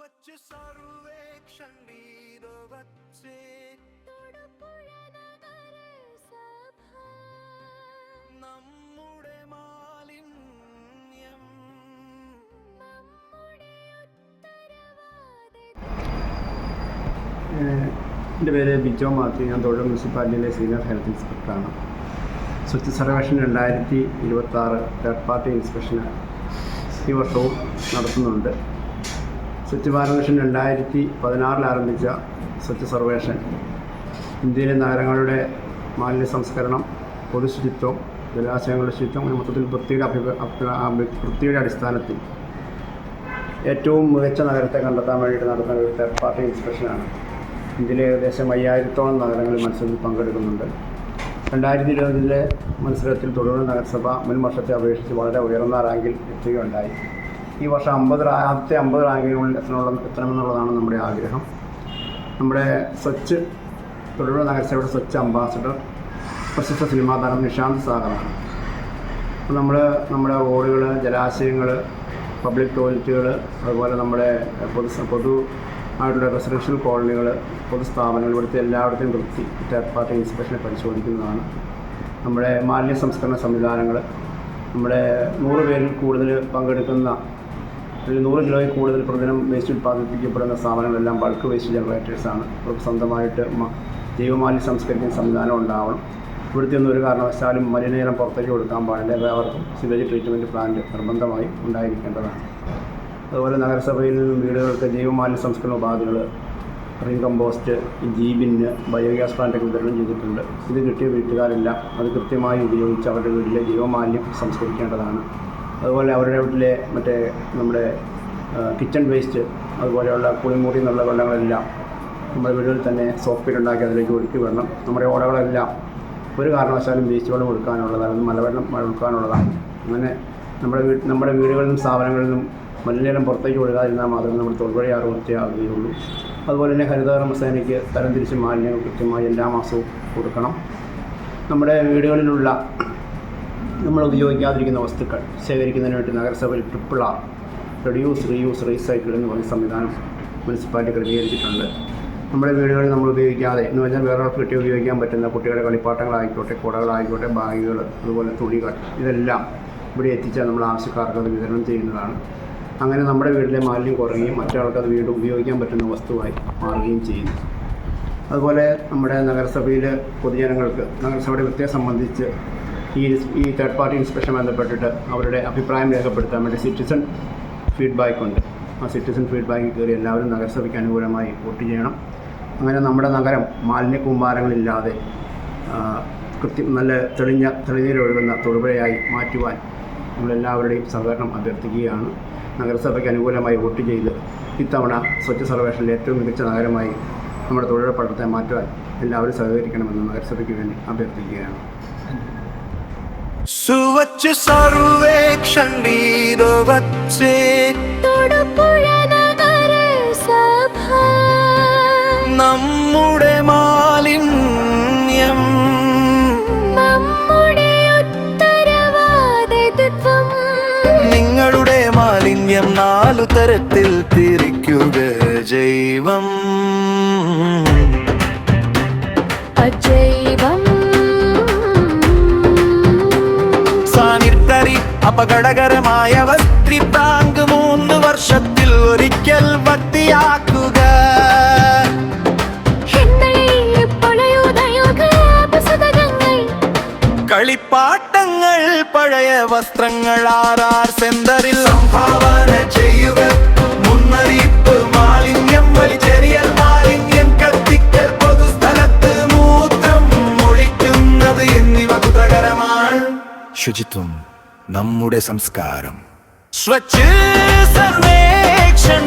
सुवच्च सर्वेक्षण वीरवत्से നമ്മുടെ മാലിന്യം എൻ്റെ പേര് ബിജോ മാത്യു. ഞാൻ തൊഴിൽ മുനിസിപ്പാലിറ്റിയിലെ സീനിയർ ഹെൽത്ത് ഇൻസ്പെക്ടറാണ്. സ്വച്ഛ സർവേഷൻ 2026 തേർഡ് പാർട്ടി ഇൻസ്പെക്ഷന് ഈ വർഷവും നടത്തുന്നുണ്ട്. സ്വച്ഛ ഭാരത് മിഷൻ 2016 ആരംഭിച്ച സ്വച്ഛ സർവേഷൻ ഇന്ത്യയിലെ നഗരങ്ങളുടെ മാലിന്യ സംസ്കരണം, പൊതുശുചിത്വം, ജലാശയങ്ങളുടെ ശുചിത്വം, മൊത്തത്തിൽ വൃത്തിയുടെ അടിസ്ഥാനത്തിൽ ഏറ്റവും മികച്ച നഗരത്തെ കണ്ടെത്താൻ വേണ്ടിയിട്ട് നടത്തുന്ന ഒരു തേർഡ് പാർട്ടി ഇൻസ്പെക്ഷനാണ്. ഇന്ത്യയിലെ ഏകദേശം 5000-ഓളം നഗരങ്ങളിൽ മത്സരത്തിൽ പങ്കെടുക്കുന്നുണ്ട്. 2020 മത്സരത്തിൽ തൊടുപുഴ നഗരസഭ മുൻ വർഷത്തെ അപേക്ഷിച്ച് വളരെ ഉയർന്ന റാങ്കിൽ എത്തുകയുണ്ടായി. ഈ വർഷം ആദ്യത്തെ 50 റാങ്കിനുള്ളിൽ എത്തണമെന്നുള്ളതാണ് നമ്മുടെ ആഗ്രഹം. നമ്മുടെ തൊടുപുഴ നഗരസഭയുടെ സ്വച്ഛ് അംബാസഡർ പ്രശസ്ത സിനിമാ താരം നിഷാന്ത് സാഗറാണ്. അപ്പോൾ നമ്മുടെ റോഡുകൾ, ജലാശയങ്ങൾ, പബ്ലിക് ടോയ്ലറ്റുകൾ, അതുപോലെ നമ്മുടെ പൊതുവായിട്ടുള്ള റെസിഡൻഷ്യൽ കോളനികൾ, പൊതുസ്ഥാപനങ്ങൾ, ഇവിടുത്തെ എല്ലായിടത്തെയും വൃത്തി തേർഡ് പാർട്ടി ഇൻസ്പെക്ഷനെ പരിശോധിക്കുന്നതാണ്. നമ്മുടെ മാലിന്യ സംസ്കരണ സംവിധാനങ്ങൾ, നമ്മുടെ 100 പേരിൽ കൂടുതൽ പങ്കെടുക്കുന്ന 100 കിലോയിൽ കൂടുതൽ പ്രതിദിനം വേസ്റ്റ് ഉൽപ്പാദിപ്പിക്കപ്പെടുന്ന സ്ഥാപനങ്ങളെല്ലാം ബൾക്ക് വേസ്റ്റ് ജനറേറ്റേഴ്സാണ്. അവർക്ക് സ്വന്തമായിട്ട് ജൈവമാലിന്യം സംസ്കരിക്കുന്ന സംവിധാനം ഉണ്ടാവണം. ഇവിടുത്തെ ഒന്നും ഒരു കാരണവശാലും മലിനജലം പുറത്തേക്ക് കൊടുക്കാൻ പാടില്ല. എല്ലാവർക്കും സിവേജ് ട്രീറ്റ്മെൻറ്റ് പ്ലാന്റ് നിർബന്ധമായും ഉണ്ടായിരിക്കേണ്ടതാണ്. അതുപോലെ നഗരസഭയിൽ നിന്നും വീടുകൾക്ക് ജൈവമാലിന്യ സംസ്കരണ ഉപാധികൾ, റിംഗ് കമ്പോസ്റ്റ്, ജീബിന്, ബയോഗ്യാസ് പ്ലാന്റൊക്കെ വിതരണം ചെയ്തിട്ടുണ്ട്. ഇത് കിട്ടിയ വീട്ടുകാരെല്ലാം അത് കൃത്യമായി ഉപയോഗിച്ച് അവരുടെ വീട്ടിലെ ജൈവമാലിന്യം സംസ്കരിക്കേണ്ടതാണ്. അതുപോലെ അവരുടെ വീട്ടിലെ നമ്മുടെ കിച്ചൺ വേസ്റ്റ്, അതുപോലെയുള്ള കുളിമുറി എന്നുള്ള വെള്ളങ്ങളെല്ലാം നമ്മുടെ വീടുകളിൽ തന്നെ സോപ്പ് പീറ്റ് ഉണ്ടാക്കി അതിലേക്ക് ഒഴുക്കി വിടണം. നമ്മുടെ ഓടകളെല്ലാം ഒരു കാരണവശാലും വേസ്റ്റ് വെള്ളം ഒഴുക്കാനുള്ളതാണ്, മലവെള്ളം ഒഴുക്കാനുള്ളതാണ്. അങ്ങനെ നമ്മുടെ വീടുകളിൽ നിന്നും സ്ഥാപനങ്ങളിൽ നിന്നും മലിനജലം പുറത്തേക്ക് ഒഴുകാതിരുന്നാൽ മാത്രമേ നമ്മുടെ തൊടുപുഴയാറ് വൃത്തിയാകുകയുള്ളൂ. അതുപോലെ തന്നെ ഹരിതകർമ്മ സേനയ്ക്ക് തരംതിരിച്ച് മാലിന്യങ്ങൾ കൃത്യമായി എല്ലാ മാസവും കൊടുക്കണം. നമ്മുടെ വീടുകളിലുള്ള നമ്മൾ ഉപയോഗിക്കാതിരിക്കുന്ന വസ്തുക്കൾ ശേഖരിക്കുന്നതിന് വേണ്ടി നഗരസഭയിൽ RRR റെഡ്യൂസ്, റീയൂസ്, റീസൈക്കിൾ എന്ന് പറയുന്ന സംവിധാനം മുനിസിപ്പാലിറ്റി ക്രമീകരിച്ചിട്ടുണ്ട്. നമ്മുടെ വീടുകളിൽ നമ്മൾ ഉപയോഗിക്കാതെ എന്ന് പറഞ്ഞാൽ വേറൊരാൾക്ക് കിട്ടി ഉപയോഗിക്കാൻ പറ്റുന്ന കുട്ടികളുടെ കളിപ്പാട്ടങ്ങളായിക്കോട്ടെ, കുടകളായിക്കോട്ടെ, ബാഗുകൾ, അതുപോലെ തുണികൾ, ഇതെല്ലാം ഇവിടെ എത്തിച്ചാൽ നമ്മൾ ആവശ്യക്കാർക്ക് അത് വിതരണം ചെയ്യുന്നതാണ്. അങ്ങനെ നമ്മുടെ വീട്ടിലെ മാലിന്യം കുറയുകയും മറ്റൊരാൾക്കത് വീണ്ടും ഉപയോഗിക്കാൻ പറ്റുന്ന വസ്തുവായി മാറുകയും ചെയ്യുന്നു. അതുപോലെ നമ്മുടെ നഗരസഭയിൽ പൊതുജനങ്ങൾക്ക് നഗരസഭയുടെ വൃത്തിയെ സംബന്ധിച്ച് ഈ തേർഡ് പാർട്ടി ഇൻസ്പെക്ഷൻ ബന്ധപ്പെട്ടിട്ട് അവരുടെ അഭിപ്രായം രേഖപ്പെടുത്താൻ വേണ്ടി സിറ്റിസൺ ഫീഡ്ബാക്ക് ഉണ്ട്. ആ സിറ്റിസൺ ഫീഡ്ബാക്കിൽ കയറി എല്ലാവരും നഗരസഭയ്ക്ക് അനുകൂലമായി വോട്ട് ചെയ്യണം. അങ്ങനെ നമ്മുടെ നഗരം മാലിന്യ കൂമ്പാരങ്ങളില്ലാതെ നല്ല തെളിനീരൊഴുകുന്ന തൊടുപുഴയായി മാറ്റുവാൻ നമ്മളെല്ലാവരുടെയും സഹകരണം അഭ്യർത്ഥിക്കുകയാണ്. നഗരസഭയ്ക്ക് അനുകൂലമായി വോട്ട് ചെയ്ത് ഇത്തവണ സ്വച്ഛ സർവേഷനിൽ ഏറ്റവും മികച്ച നഗരമായി നമ്മുടെ തൊഴിലുറപ്പ് പട്ടണത്തെ മാറ്റുവാൻ എല്ലാവരും സഹകരിക്കണമെന്ന് നഗരസഭയ്ക്ക് വേണ്ടി അഭ്യർത്ഥിക്കുകയാണ്. सुवच्च सर्वेक्षण वीरवत्से തൊടുപുഴ നഗരസഭ നമ്മുടെ മാലിന്യം നമ്മുടെ ഉത്തരവാദിത്വം. നിങ്ങളുടെ മാലിന്യം 4 തരത്തിൽ തിരിക്കുക: ജൈവം, അജൈവം, സാനിറ്ററി, അപകടകരമായ വസ്തി ടാങ്ക് 3 വർഷത്തിൽ ഒരിക്കൽ വൃത്തിയാക്കുക. കളിപ്പാട്ടങ്ങൾ, പഴയ വസ്ത്രങ്ങൾ RR സെന്ററിൽ സംഭാവന ചെയ്യുക. മുന്നറിയിപ്പ്: മാലിന്യം വലിച്ചെറിയൽ, മാലിന്യം കത്തിക്കൽ, പൊതുസ്ഥലത്ത് മൂത്രം ഒഴിക്കുന്നത് എന്നിവ കുറ്റകരമാണ്. ശുചിത്വം നമ്മുടെ സംസ്കാരം. സ്വച്ഛ സർവേക്ഷൺ